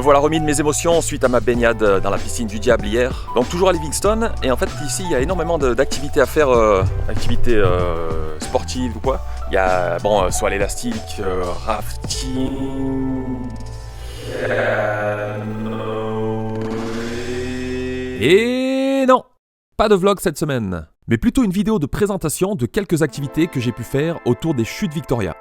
voilà remis de mes émotions suite à ma baignade dans la piscine du diable hier. Donc toujours à Livingstone, et en fait ici il y a énormément d'activités à faire, activités sportives ou quoi. Il y a soit l'élastique, rafting, et non, pas de vlog cette semaine, mais plutôt une vidéo de présentation de quelques activités que j'ai pu faire autour des chutes Victoria.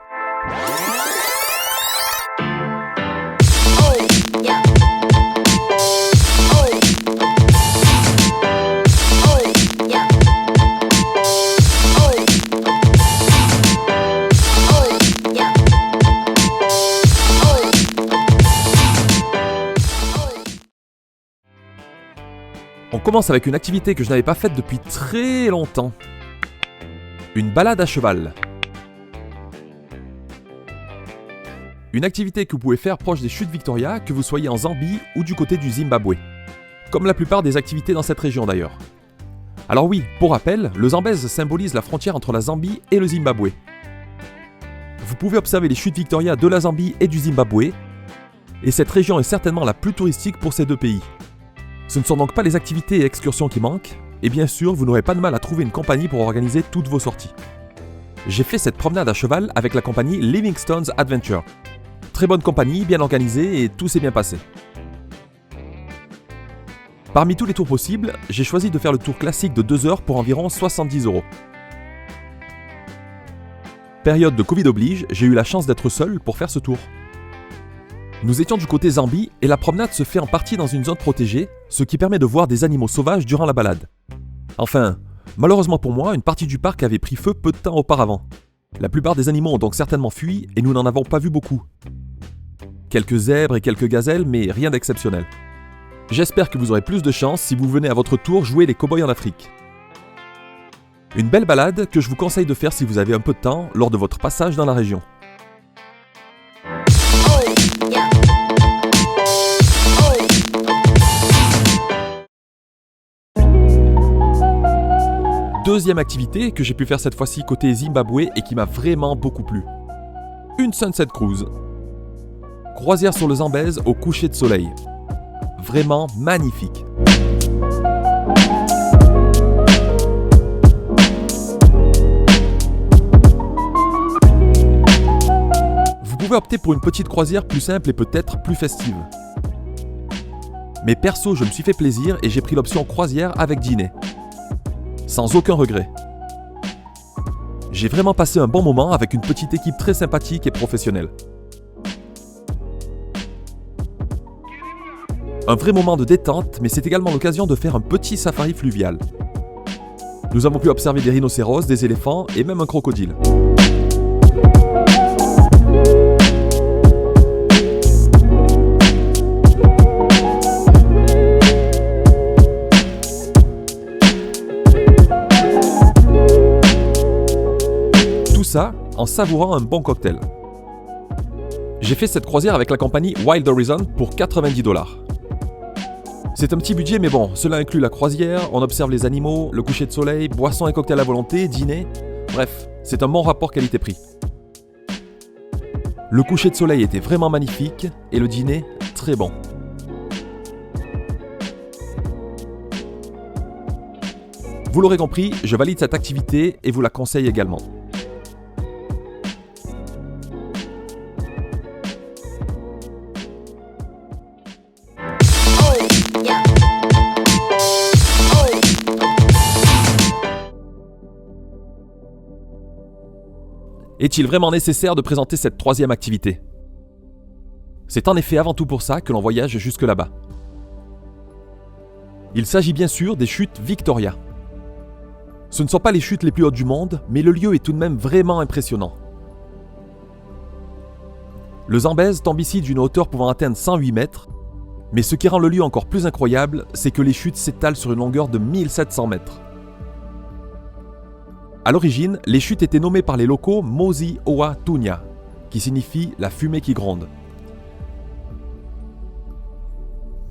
On commence avec une activité que je n'avais pas faite depuis très longtemps. Une balade à cheval. Une activité que vous pouvez faire proche des chutes Victoria, que vous soyez en Zambie ou du côté du Zimbabwe. Comme la plupart des activités dans cette région d'ailleurs. Alors oui, pour rappel, le Zambèze symbolise la frontière entre la Zambie et le Zimbabwe. Vous pouvez observer les chutes Victoria de la Zambie et du Zimbabwe, et cette région est certainement la plus touristique pour ces deux pays. Ce ne sont donc pas les activités et excursions qui manquent, et bien sûr, vous n'aurez pas de mal à trouver une compagnie pour organiser toutes vos sorties. J'ai fait cette promenade à cheval avec la compagnie Livingstone's Adventure. Très bonne compagnie, bien organisée et tout s'est bien passé. Parmi tous les tours possibles, j'ai choisi de faire le tour classique de 2 heures pour environ 70 €. Période de Covid oblige, j'ai eu la chance d'être seul pour faire ce tour. Nous étions du côté Zambie et la promenade se fait en partie dans une zone protégée, ce qui permet de voir des animaux sauvages durant la balade. Enfin, malheureusement pour moi, une partie du parc avait pris feu peu de temps auparavant. La plupart des animaux ont donc certainement fui et nous n'en avons pas vu beaucoup. Quelques zèbres et quelques gazelles, mais rien d'exceptionnel. J'espère que vous aurez plus de chance si vous venez à votre tour jouer les cow-boys en Afrique. Une belle balade que je vous conseille de faire si vous avez un peu de temps lors de votre passage dans la région. Deuxième activité que j'ai pu faire cette fois-ci côté Zimbabwe et qui m'a vraiment beaucoup plu. Une Sunset Cruise. Croisière sur le Zambèze au coucher de soleil. Vraiment magnifique. Vous pouvez opter pour une petite croisière plus simple et peut-être plus festive. Mais perso, je me suis fait plaisir et j'ai pris l'option croisière avec dîner. Sans aucun regret. J'ai vraiment passé un bon moment avec une petite équipe très sympathique et professionnelle. Un vrai moment de détente, mais c'est également l'occasion de faire un petit safari fluvial. Nous avons pu observer des rhinocéros, des éléphants et même un crocodile. Ça en savourant un bon cocktail. J'ai fait cette croisière avec la compagnie Wild Horizon pour 90 $. C'est un petit budget mais bon, cela inclut la croisière, on observe les animaux, le coucher de soleil, boissons et cocktails à volonté, dîner, bref, c'est un bon rapport qualité-prix. Le coucher de soleil était vraiment magnifique et le dîner très bon. Vous l'aurez compris, je valide cette activité et vous la conseille également. Est-il vraiment nécessaire de présenter cette troisième activité ? C'est en effet avant tout pour ça que l'on voyage jusque là-bas. Il s'agit bien sûr des chutes Victoria. Ce ne sont pas les chutes les plus hautes du monde, mais le lieu est tout de même vraiment impressionnant. Le Zambèze tombe ici d'une hauteur pouvant atteindre 108 mètres, mais ce qui rend le lieu encore plus incroyable, c'est que les chutes s'étalent sur une longueur de 1700 mètres. À l'origine, les chutes étaient nommées par les locaux Mosi Oa Tunya, qui signifie la fumée qui gronde.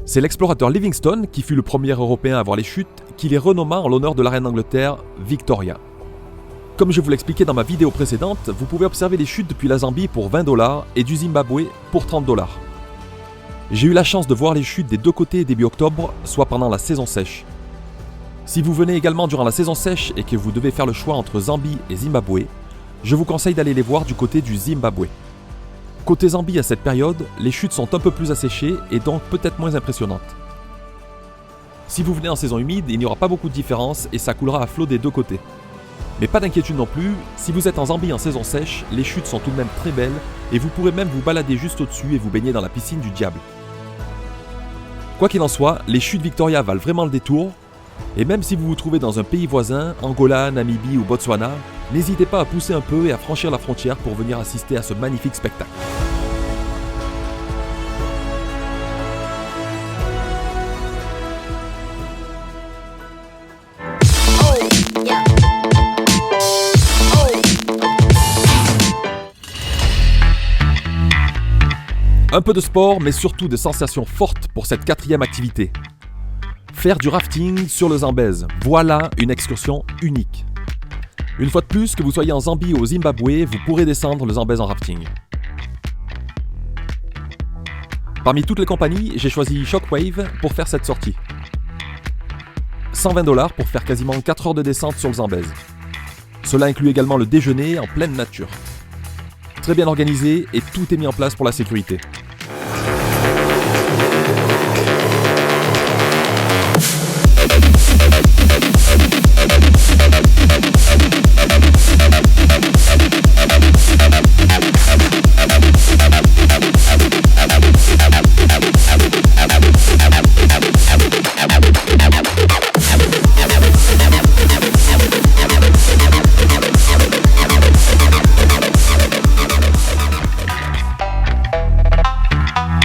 C'est l'explorateur Livingstone, qui fut le premier Européen à voir les chutes, qui les renomma en l'honneur de la reine d'Angleterre, Victoria. Comme je vous l'expliquais dans ma vidéo précédente, vous pouvez observer les chutes depuis la Zambie pour 20 $ et du Zimbabwe pour 30 $. J'ai eu la chance de voir les chutes des deux côtés début octobre, soit pendant la saison sèche. Si vous venez également durant la saison sèche et que vous devez faire le choix entre Zambie et Zimbabwe, je vous conseille d'aller les voir du côté du Zimbabwe. Côté Zambie à cette période, les chutes sont un peu plus asséchées et donc peut-être moins impressionnantes. Si vous venez en saison humide, il n'y aura pas beaucoup de différence et ça coulera à flot des deux côtés. Mais pas d'inquiétude non plus, si vous êtes en Zambie en saison sèche, les chutes sont tout de même très belles et vous pourrez même vous balader juste au-dessus et vous baigner dans la piscine du diable. Quoi qu'il en soit, les chutes Victoria valent vraiment le détour, et même si vous vous trouvez dans un pays voisin, Angola, Namibie ou Botswana, n'hésitez pas à pousser un peu et à franchir la frontière pour venir assister à ce magnifique spectacle. Un peu de sport, mais surtout des sensations fortes pour cette quatrième activité. Faire du rafting sur le Zambèze, voilà une excursion unique. Une fois de plus, que vous soyez en Zambie ou au Zimbabwe, vous pourrez descendre le Zambèze en rafting. Parmi toutes les compagnies, j'ai choisi Shockwave pour faire cette sortie. 120$ pour faire quasiment 4 heures de descente sur le Zambèze. Cela inclut également le déjeuner en pleine nature. Très bien organisé et tout est mis en place pour la sécurité.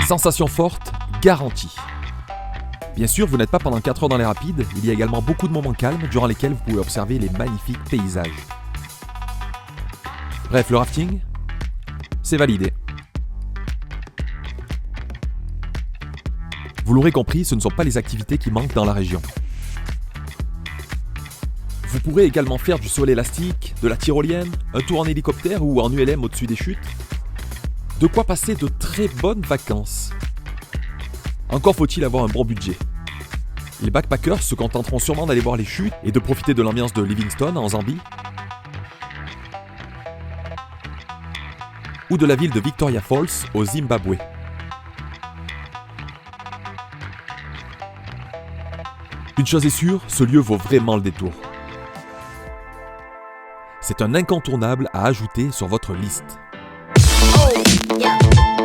Sensation forte, garantie. Bien sûr, vous n'êtes pas pendant 4 heures dans les rapides, il y a également beaucoup de moments calmes durant lesquels vous pouvez observer les magnifiques paysages. Bref, le rafting, c'est validé. Vous l'aurez compris, ce ne sont pas les activités qui manquent dans la région. Vous pourrez également faire du saut élastique, de la tyrolienne, un tour en hélicoptère ou en ULM au-dessus des chutes. De quoi passer de très bonnes vacances. Encore faut-il avoir un bon budget. Les backpackers se contenteront sûrement d'aller voir les chutes et de profiter de l'ambiance de Livingstone en Zambie ou de la ville de Victoria Falls au Zimbabwe. Une chose est sûre, ce lieu vaut vraiment le détour. C'est un incontournable à ajouter sur votre liste. Yeah.